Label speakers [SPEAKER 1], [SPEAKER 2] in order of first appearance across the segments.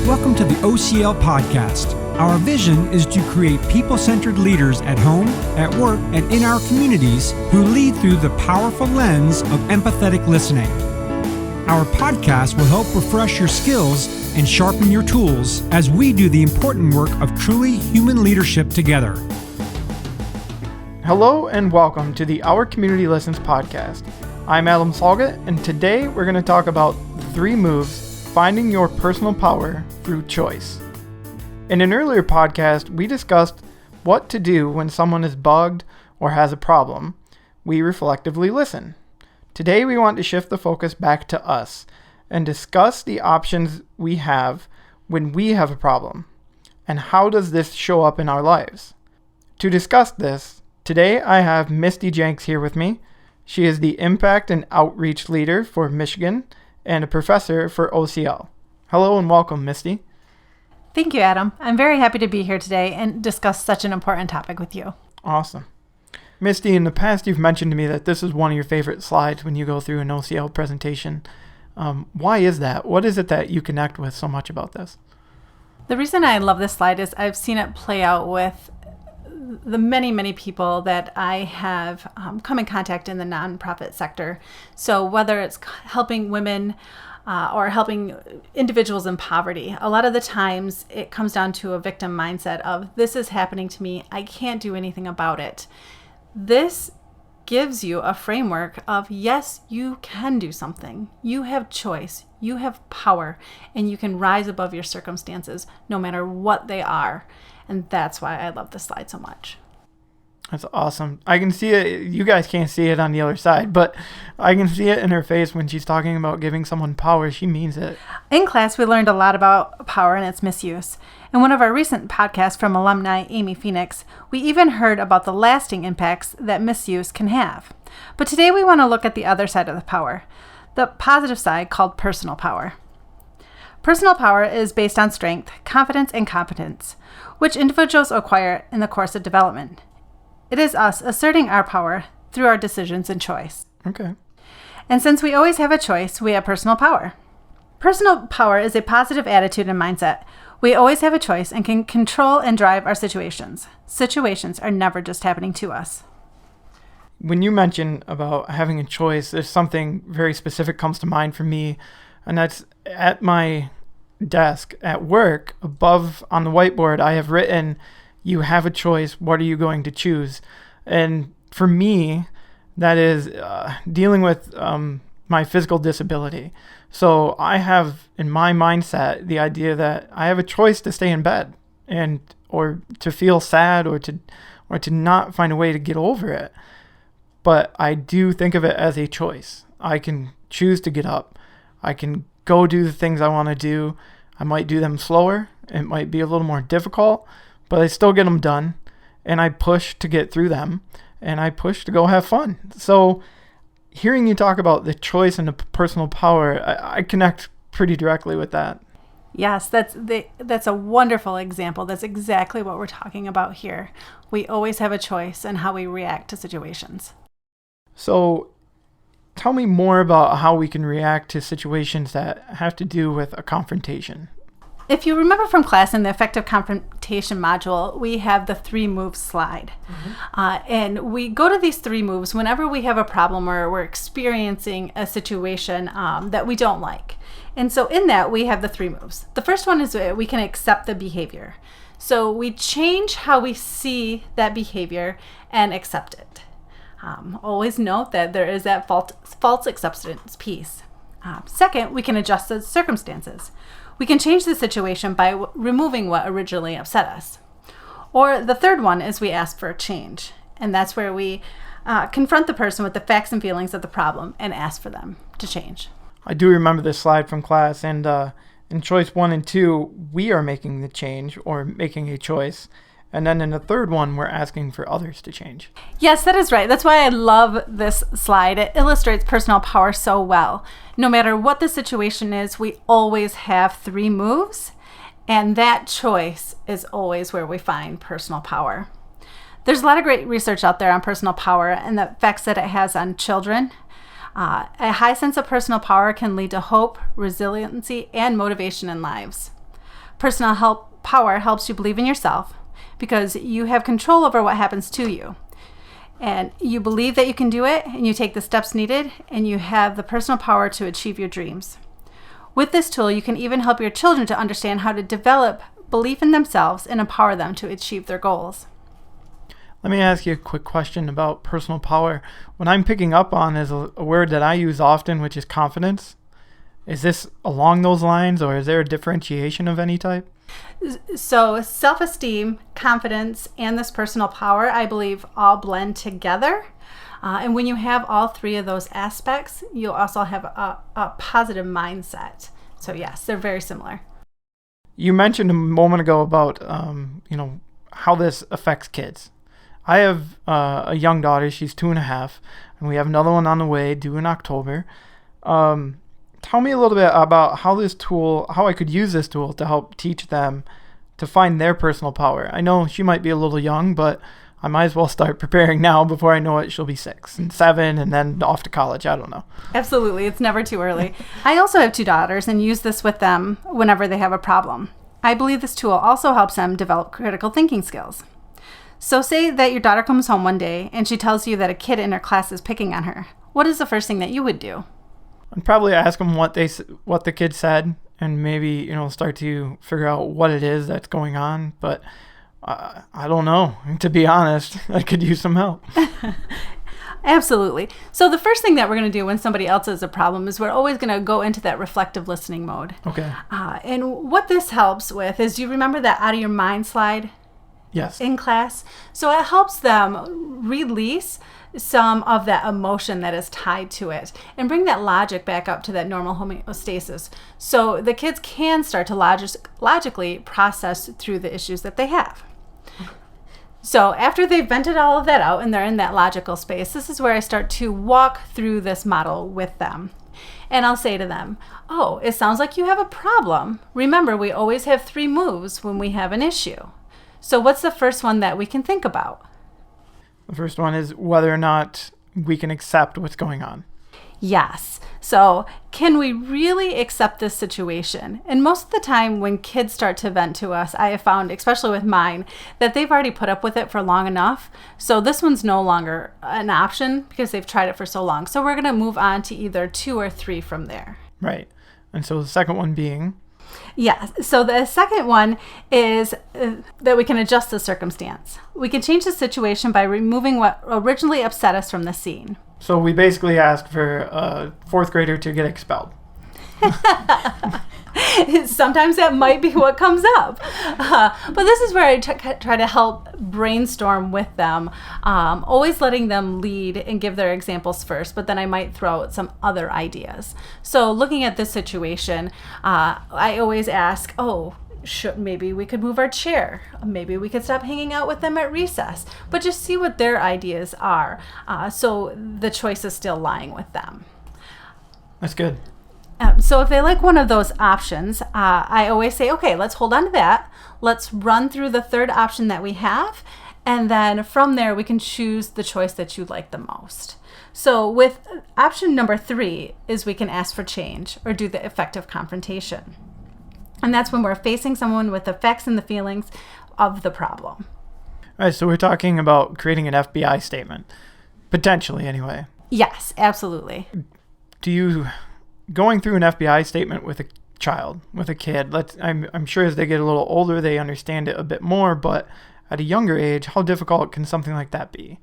[SPEAKER 1] Welcome to the OCL podcast. Our vision is to create people-centered leaders at home, at work, and in our communities who lead through the powerful lens of empathetic listening. Our podcast will help refresh your skills and sharpen your tools as we do the important work of truly human leadership together.
[SPEAKER 2] Hello and welcome to the Our Community Listens podcast. I'm Adam Salget, and today we're going to talk about 3 moves finding your personal power through choice. In an earlier podcast, we discussed what to do when someone is bugged or has a problem. We reflectively listen. Today, we want to shift the focus back to us and discuss the options we have when we have a problem and how does this show up in our lives. To discuss this, today I have Misty Janks here with me. She is the Impact and Outreach Leader for Michigan and a professor for OCL. Hello and welcome, Misty.
[SPEAKER 3] Thank you, Adam. I'm very happy to be here today and discuss such an important topic with you.
[SPEAKER 2] Awesome. Misty, in the past you've mentioned to me that this is one of your favorite slides when you go through an OCL presentation. Why is that? What is it that you connect with so much about this?
[SPEAKER 3] The reason I love this slide is I've seen it play out with the many people that I have come in contact in the nonprofit sector. So whether it's helping women or helping individuals in poverty, a lot of the times it comes down to a victim mindset of this is happening to me, I can't do anything about it. This gives you a framework of yes, you can do something. You have choice, you have power, and you can rise above your circumstances no matter what they are. And that's why I love this slide so much.
[SPEAKER 2] That's awesome. I can see it. You guys can't see it on the other side, but I can see it in her face when she's talking about giving someone power. She means it.
[SPEAKER 3] In class, we learned a lot about power and its misuse. In one of our recent podcasts from alumni Amy Phoenix, we even heard about the lasting impacts that misuse can have. But today we want to look at the other side of the power, the positive side called personal power. Personal power is based on strength, confidence, and competence, which individuals acquire in the course of development. It is us asserting our power through our decisions and choice.
[SPEAKER 2] Okay.
[SPEAKER 3] And since we always have a choice, we have personal power. Personal power is a positive attitude and mindset. We always have a choice and can control and drive our situations. Situations are never just happening to us.
[SPEAKER 2] When you mention about having a choice, there's something very specific comes to mind for me, and that's at my desk at work above on the whiteboard, I have written, you have a choice. What are you going to choose? And for me, that is dealing with my physical disability. So I have in my mindset the idea that I have a choice to stay in bed and or to feel sad or to not find a way to get over it. But I do think of it as a choice. I can choose to get up. I can go do the things I want to do. I might do them slower. It might be a little more difficult, but I still get them done, and I push to get through them, and I push to go have fun. So hearing you talk about the choice and the personal power, I connect pretty directly with that.
[SPEAKER 3] Yes, that's a wonderful example. That's exactly what we're talking about here. We always have a choice in how we react to situations.
[SPEAKER 2] So tell me more about how we can react to situations that have to do with a confrontation.
[SPEAKER 3] If you remember from class in the effective confrontation module, we have the 3 moves slide. And we go to these 3 moves whenever we have a problem or we're experiencing a situation that we don't like. And so in that, we have the 3 moves. The first one is we can accept the behavior. So we change how we see that behavior and accept it. Always note that there is that false acceptance piece. Second, we can adjust the circumstances. We can change the situation by removing what originally upset us. Or the third one is we ask for a change. And that's where we confront the person with the facts and feelings of the problem and ask for them to change.
[SPEAKER 2] I do remember this slide from class, and in choice 1 and 2, we are making the change or making a choice. And then in the third one, we're asking for others to change.
[SPEAKER 3] Yes, that is right. That's why I love this slide. It illustrates personal power so well. No matter what the situation is, we always have 3 moves, and that choice is always where we find personal power. There's a lot of great research out there on personal power and the effects that it has on children. A high sense of personal power can lead to hope, resiliency, and motivation in lives. Personal power helps you believe in yourself because you have control over what happens to you. And you believe that you can do it, and you take the steps needed, and you have the personal power to achieve your dreams. With this tool, you can even help your children to understand how to develop belief in themselves and empower them to achieve their goals.
[SPEAKER 2] Let me ask you a quick question about personal power. What I'm picking up on is a word that I use often, which is confidence. Is this along those lines, or is there a differentiation of any type?
[SPEAKER 3] So self-esteem, confidence, and this personal power, I believe, all blend together. And when you have all three of those aspects, you'll also have a positive mindset. So yes, they're very similar.
[SPEAKER 2] You mentioned a moment ago about, how this affects kids. I have a young daughter. She's 2.5, and we have another one on the way due in October. Tell me a little bit about how I could use this tool to help teach them to find their personal power. I know she might be a little young, but I might as well start preparing now before I know it. She'll be 6 and 7 and then off to college. I don't know.
[SPEAKER 3] Absolutely. It's never too early. I also have 2 daughters and use this with them whenever they have a problem. I believe this tool also helps them develop critical thinking skills. So say that your daughter comes home one day and she tells you that a kid in her class is picking on her. What is the first thing that you would do?
[SPEAKER 2] I'd probably ask them what the kid said, and maybe start to figure out what it is that's going on. But I don't know. To be honest, I could use some help.
[SPEAKER 3] Absolutely. So the first thing that we're going to do when somebody else has a problem is we're always going to go into that reflective listening mode.
[SPEAKER 2] Okay.
[SPEAKER 3] And what this helps with is, do you remember that out of your mind slide?
[SPEAKER 2] Yes.
[SPEAKER 3] In class? So it helps them release some of that emotion that is tied to it and bring that logic back up to that normal homeostasis. So the kids can start to logically process through the issues that they have. So after they've vented all of that out and they're in that logical space, this is where I start to walk through this model with them. And I'll say to them, oh, it sounds like you have a problem. Remember, we always have 3 moves when we have an issue. So what's the first one that we can think about?
[SPEAKER 2] The first one is whether or not we can accept what's going on.
[SPEAKER 3] Yes. So can we really accept this situation? And most of the time when kids start to vent to us, I have found, especially with mine, that they've already put up with it for long enough. So this one's no longer an option because they've tried it for so long. So we're going to move on to either 2 or 3 from there.
[SPEAKER 2] Right. And so the second one being?
[SPEAKER 3] Yeah. So the second one is that we can adjust the circumstance. We can change the situation by removing what originally upset us from the scene.
[SPEAKER 2] So we basically ask for a 4th grader to get expelled.
[SPEAKER 3] Sometimes that might be what comes up. But this is where I try to help brainstorm with them, always letting them lead and give their examples first, but then I might throw out some other ideas. So looking at this situation, I always ask, maybe we could move our chair. Maybe we could stop hanging out with them at recess. But just see what their ideas are. So the choice is still lying with them.
[SPEAKER 2] That's good.
[SPEAKER 3] So if they like one of those options, I always say, okay, let's hold on to that. Let's run through the third option that we have. And then from there, we can choose the choice that you like the most. So with option number 3 is we can ask for change or do the effective confrontation. And that's when we're facing someone with the facts and the feelings of the problem.
[SPEAKER 2] All right, so we're talking about creating an FBI statement. Potentially, anyway.
[SPEAKER 3] Yes, absolutely.
[SPEAKER 2] Going through an FBI statement with a child, with a kid, I'm sure as they get a little older, they understand it a bit more, but at a younger age, how difficult can something like that be?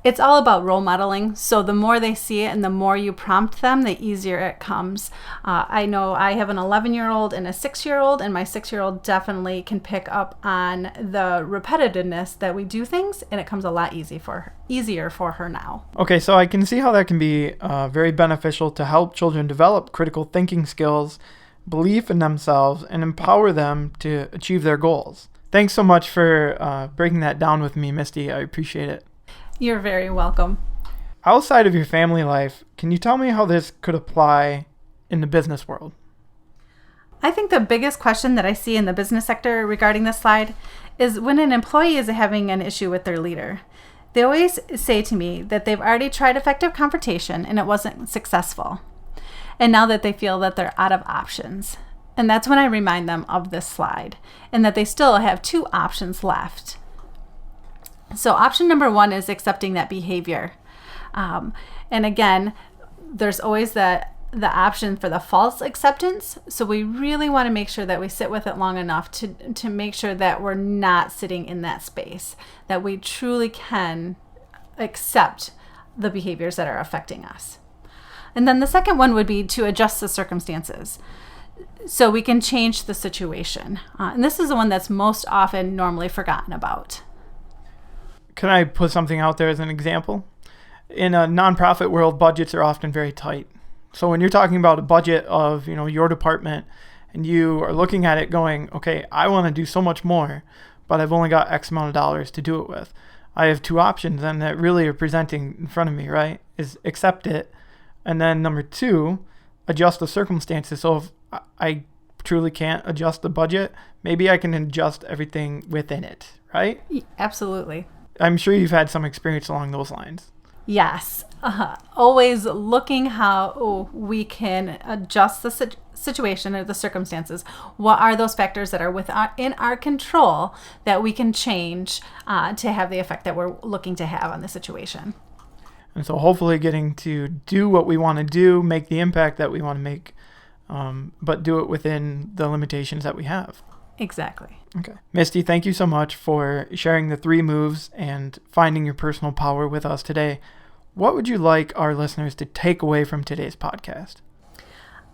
[SPEAKER 3] It's all about role modeling. So the more they see it and the more you prompt them, the easier it comes. I know I have an 11-year-old and a 6-year-old, and my 6-year-old definitely can pick up on the repetitiveness that we do things, and it comes a lot easier for her now.
[SPEAKER 2] Okay, so I can see how that can be very beneficial to help children develop critical thinking skills, belief in themselves, and empower them to achieve their goals. Thanks so much for breaking that down with me, Misty. I appreciate it.
[SPEAKER 3] You're very welcome.
[SPEAKER 2] Outside of your family life, can you tell me how this could apply in the business world?
[SPEAKER 3] I think the biggest question that I see in the business sector regarding this slide is when an employee is having an issue with their leader. They always say to me that they've already tried effective confrontation and it wasn't successful. And now that they feel that they're out of options. And that's when I remind them of this slide and that they still have 2 options left. So option number 1 is accepting that behavior. And again, there's always the option for the false acceptance. So we really want to make sure that we sit with it long enough to make sure that we're not sitting in that space, that we truly can accept the behaviors that are affecting us. And then the second one would be to adjust the circumstances, so we can change the situation. And this is the one that's most often normally forgotten about.
[SPEAKER 2] Can I put something out there as an example? In a nonprofit world, budgets are often very tight. So when you're talking about a budget of, your department, and you are looking at it going, okay, I want to do so much more, but I've only got X amount of dollars to do it with. I have 2 options and that really are presenting in front of me, right? Is accept it. And then number 2, adjust the circumstances. So if I truly can't adjust the budget, maybe I can adjust everything within it, right?
[SPEAKER 3] Absolutely.
[SPEAKER 2] I'm sure you've had some experience along those lines.
[SPEAKER 3] Yes. Always looking how we can adjust the situation or the circumstances. What are those factors that are within our control that we can change to have the effect that we're looking to have on the situation?
[SPEAKER 2] And so hopefully getting to do what we want to do, make the impact that we want to make, but do it within the limitations that we have.
[SPEAKER 3] Exactly.
[SPEAKER 2] Okay. Misty, thank you so much for sharing the 3 moves and finding your personal power with us today. What would you like our listeners to take away from today's podcast?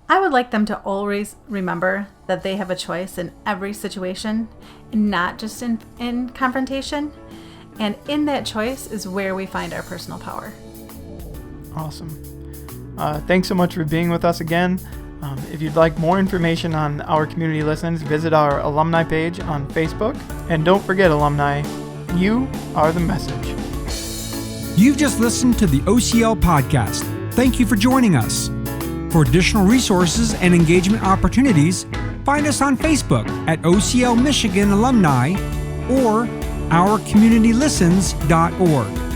[SPEAKER 3] I would like them to always remember that they have a choice in every situation, not just in confrontation. And in that choice is where we find our personal power.
[SPEAKER 2] Awesome. Thanks so much for being with us again. If you'd like more information on our community listens, visit our alumni page on Facebook. And don't forget, alumni, you are the message.
[SPEAKER 1] You've just listened to the OCL podcast. Thank you for joining us. For additional resources and engagement opportunities, find us on Facebook at OCL Michigan Alumni or ourcommunitylistens.org.